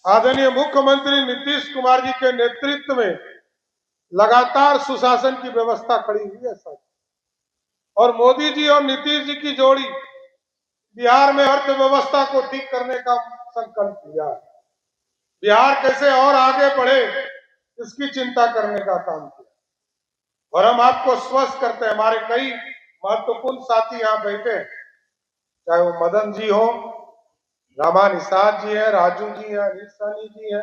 आदरणीय मुख्यमंत्री नीतीश कुमार जी के नेतृत्व में लगातार सुशासन की व्यवस्था खड़ी हुई है सर। और मोदी जी और नीतीश जी की जोड़ी बिहार में अर्थव्यवस्था को ठीक करने का संकल्प लिया। बिहार कैसे और आगे बढ़े इसकी चिंता करने का काम किया। और हम आपको स्वस्थ करते हैं। हमारे कई महत्वपूर्ण साथी यहाँ बैठे हैं, चाहे वो मदन जी हो, रामा निषाद जी है, राजू जी है, अनिल सानी जी है।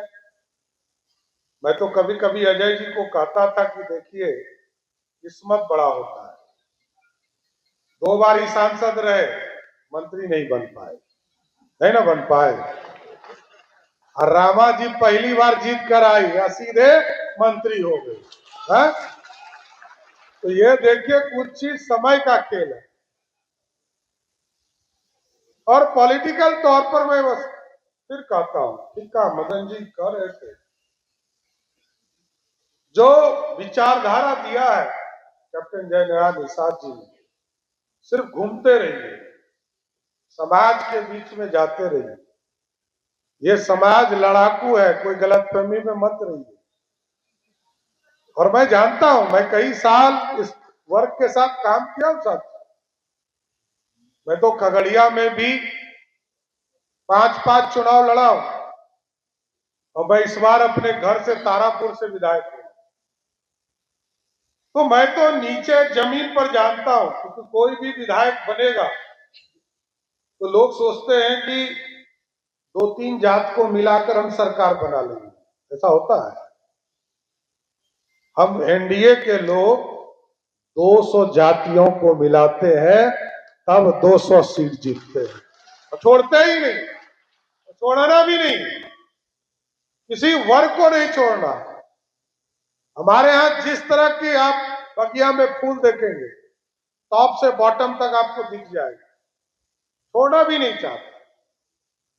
मैं तो कभी कभी अजय जी को कहता था कि देखिए किस्मत बड़ा होता है। 2 बार ही सांसद रहे, मंत्री नहीं बन पाए, नहीं ना बन पाए। और रामा जी पहली बार जीत कर आई या सीधे मंत्री हो गए। तो ये देखिए कुछ चीज समय का खेल है। और पॉलिटिकल तौर पर मैं बस फिर कहता हूं, ठीक है मदन जी कह रहे थे, जो विचारधारा दिया है कैप्टन जयनारायण निषाद जी ने, सिर्फ घूमते रहिए, समाज के बीच में जाते रहिए। ये समाज लड़ाकू है, कोई गलतफहमी में मत रहिए। और मैं जानता हूं, मैं कई साल इस वर्ग के साथ काम किया हूं साथ। मैं तो खगड़िया में भी 5 चुनाव लड़ा हूं। और मैं इस बार अपने घर से तारापुर से विधायक हूं। तो मैं तो नीचे जमीन पर जानता हूं, क्योंकि कोई भी विधायक बनेगा तो लोग सोचते हैं कि 2-3 जात को मिलाकर हम सरकार बना लेंगे। ऐसा होता है। हम एनडीए के लोग 200 जातियों को मिलाते हैं, तब 200 सीट जीतते हैं। और छोड़ते ही नहीं, छोड़ना भी नहीं, किसी वर्ग को नहीं छोड़ना। हमारे यहां जिस तरह की आप बगिया में फूल देखेंगे, टॉप से बॉटम तक आपको दिख जाएगा। छोड़ना भी नहीं चाहते।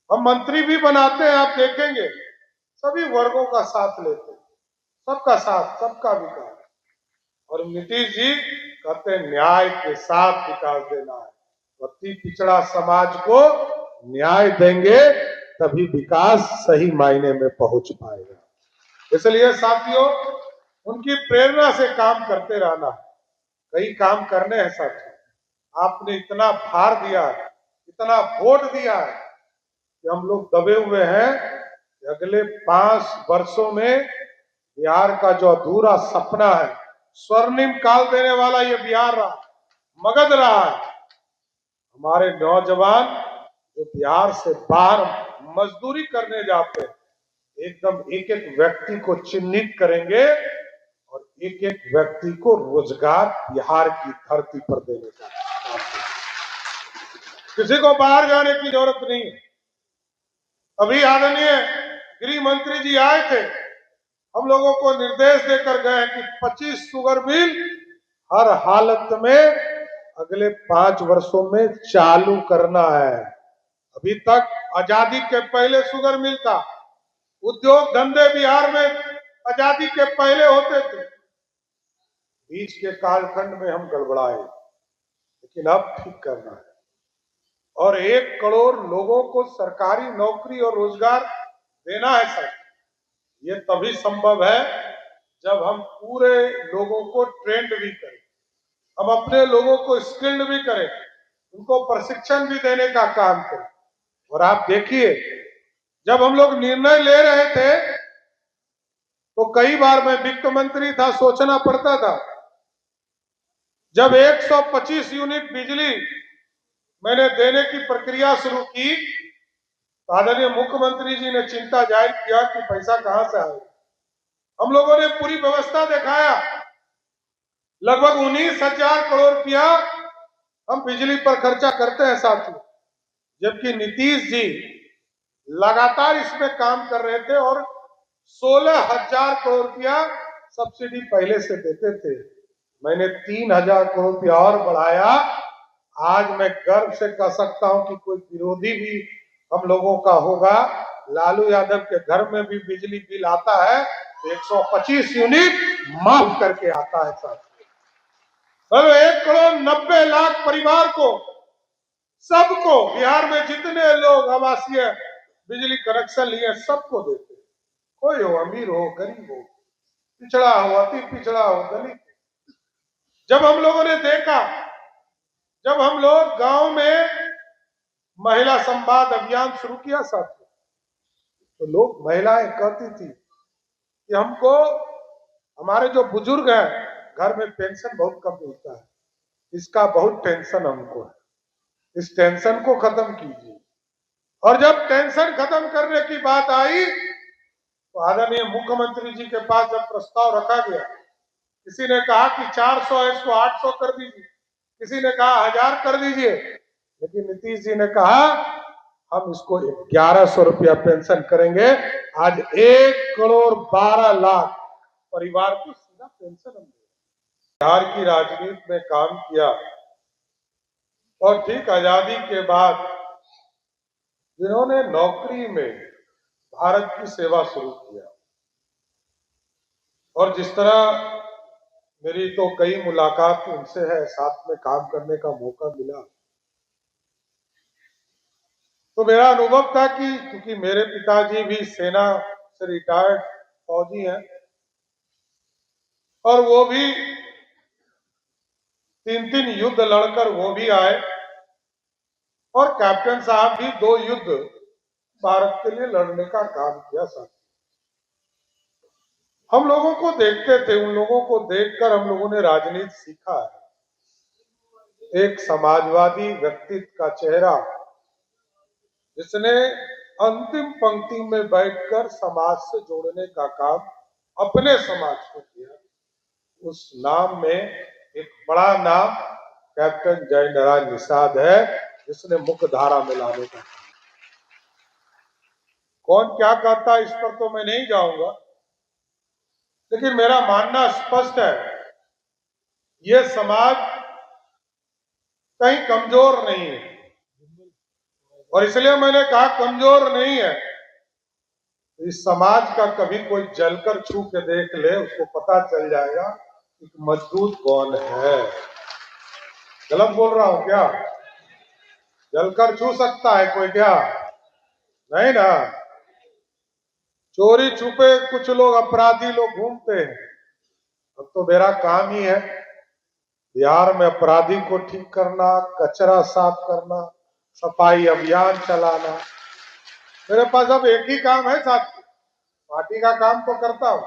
हम मंत्री भी बनाते हैं, आप देखेंगे सभी वर्गों का साथ लेते हैं, सबका साथ, सबका विकास। और नीतीश जी कहते हैं न्याय के साथ विकास देना है। अति पिछड़ा समाज को न्याय देंगे तभी विकास सही मायने में पहुंच पाएगा। इसलिए साथियों, उनकी प्रेरणा से काम करते रहना। कई काम करने हैं साथियों। आपने इतना भार दिया है, इतना वोट दिया है कि हम लोग दबे हुए हैं कि अगले 5 वर्षों में बिहार का जो अधूरा सपना है, स्वर्णिम काल देने वाला ये बिहार रहा, मगध रहा है। हमारे नौजवान जो बिहार से बाहर मजदूरी करने जाते हैं, एकदम एक एक व्यक्ति को चिन्हित करेंगे और एक एक व्यक्ति को रोजगार बिहार की धरती पर देने का काम करेंगे। किसी को बाहर जाने की जरूरत नहीं। अभी आदरणीय गृह मंत्री जी आए थे, हम लोगों को निर्देश देकर गए कि 25 शुगर मिल हर हालत में अगले 5 वर्षों में चालू करना है। अभी तक आजादी के पहले शुगर मिल था, उद्योग धंधे बिहार में आजादी के पहले होते थे। बीच के कालखंड में हम गड़बड़ाए, लेकिन अब ठीक करना है। और 1 करोड़ लोगों को सरकारी नौकरी और रोजगार देना है सर। ये तभी संभव है जब हम पूरे लोगों को ट्रेंड भी करें, हम अपने लोगों को स्किल्ड भी करें, उनको प्रशिक्षण भी देने का काम करें। और आप देखिए, जब हम लोग निर्णय ले रहे थे तो कई बार मैं वित्त मंत्री था, सोचना पड़ता था। जब 125 यूनिट बिजली मैंने देने की प्रक्रिया शुरू की, आदरणीय मुख्यमंत्री जी ने चिंता जाहिर किया कि पैसा कहां से आएगा। हम लोगों ने पूरी व्यवस्था दिखाया, लगभग 19,000 करोड़ रुपया हम बिजली पर खर्चा करते हैं साथियों। जबकि नीतीश जी लगातार इसमें काम कर रहे थे और 16,000 करोड़ रुपया सब्सिडी पहले से देते थे। मैंने 3,000 करोड़ रुपया और बढ़ाया। आज मैं गर्व से कह सकता हूं कि कोई विरोधी भी हम लोगों का होगा, लालू यादव के घर में भी बिजली बिल आता है तो 125 यूनिट माफ करके आता है साथ। 1,90,00,000 परिवार को, सबको, बिहार में जितने लोग आवासीय बिजली कनेक्शन लिए सबको देते हैं, कोई हो, अमीर हो, गरीब हो, पिछड़ा हो, अति पिछड़ा हो, दलित। जब हम लोगों ने देखा, जब हम लोग गांव में महिला संवाद अभियान शुरू किया साथियों, तो लोग, महिलाएं कहती थी कि हमको, हमारे जो बुजुर्ग हैं, घर में पेंशन बहुत कम मिलता है, इसका बहुत टेंशन हमको है, इस टेंशन को खत्म कीजिए। और जब टेंशन खत्म करने की बात आई, तो आदरणीय मुख्यमंत्री जी के पास जब प्रस्ताव रखा गया, किसी ने कहा कि 400 है, इसको 800 कर दीजिए, किसी ने कहा 1000 कर दीजिए, लेकिन नीतीश जी ने कहा हम इसको 1100 रुपया पेंशन करेंगे। आज 1,12,00,000 परिवार को सीधा पेंशन हम देंगे। बिहार की राजनीति में काम किया और ठीक आजादी के बाद जिन्होंने नौकरी में भारत की सेवा शुरू किया, और जिस तरह मेरी तो कई मुलाकात उनसे है, साथ में काम करने का मौका मिला, तो मेरा अनुभव था कि क्योंकि मेरे पिताजी भी सेना से रिटायर्ड फौजी हैं और वो भी 3-3 युद्ध लड़कर वो भी आए, और कैप्टन साहब भी 2 युद्ध भारत के लिए लड़ने का काम किया। साथ हम लोगों को देखते थे, उन लोगों को देखकर हम लोगों ने राजनीति सीखा है। एक समाजवादी व्यक्तित्व का चेहरा, जिसने अंतिम पंक्ति में बैठकर समाज से जोड़ने का काम अपने समाज को किया, उस नाम में एक बड़ा नाम कैप्टन जय नारायण निषाद है, जिसने मुख्य धारा में लाने का। कौन क्या कहता इस पर तो मैं नहीं जाऊंगा, लेकिन मेरा मानना स्पष्ट है, ये समाज कहीं कमजोर नहीं है, और इसलिए मैंने कहा कमजोर नहीं है। इस समाज का कभी कोई जलकर छू के देख ले, उसको पता चल जाएगा कि मजबूत कौन है। गलत बोल रहा हूं क्या? जलकर छू सकता है कोई क्या? नहीं ना। चोरी छुपे कुछ लोग, अपराधी लोग घूमते हैं। अब तो मेरा काम ही है बिहार में अपराधी को ठीक करना, कचरा साफ करना, सफाई अभियान चलाना। मेरे पास अब एक ही काम है साथी, पार्टी का काम तो करता हूं,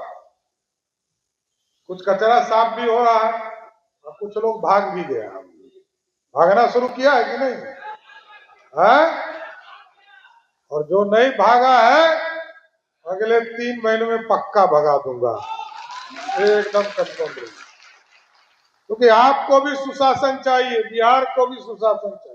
कुछ कचरा साफ भी हो रहा है और कुछ लोग भाग भी गया। भागना शुरू किया है कि नहीं है? और जो नहीं भागा है, अगले 3 महीने में पक्का भगा दूंगा, एकदम कंफर्म। क्योंकि आपको भी सुशासन चाहिए, बिहार को भी सुशासन चाहिए।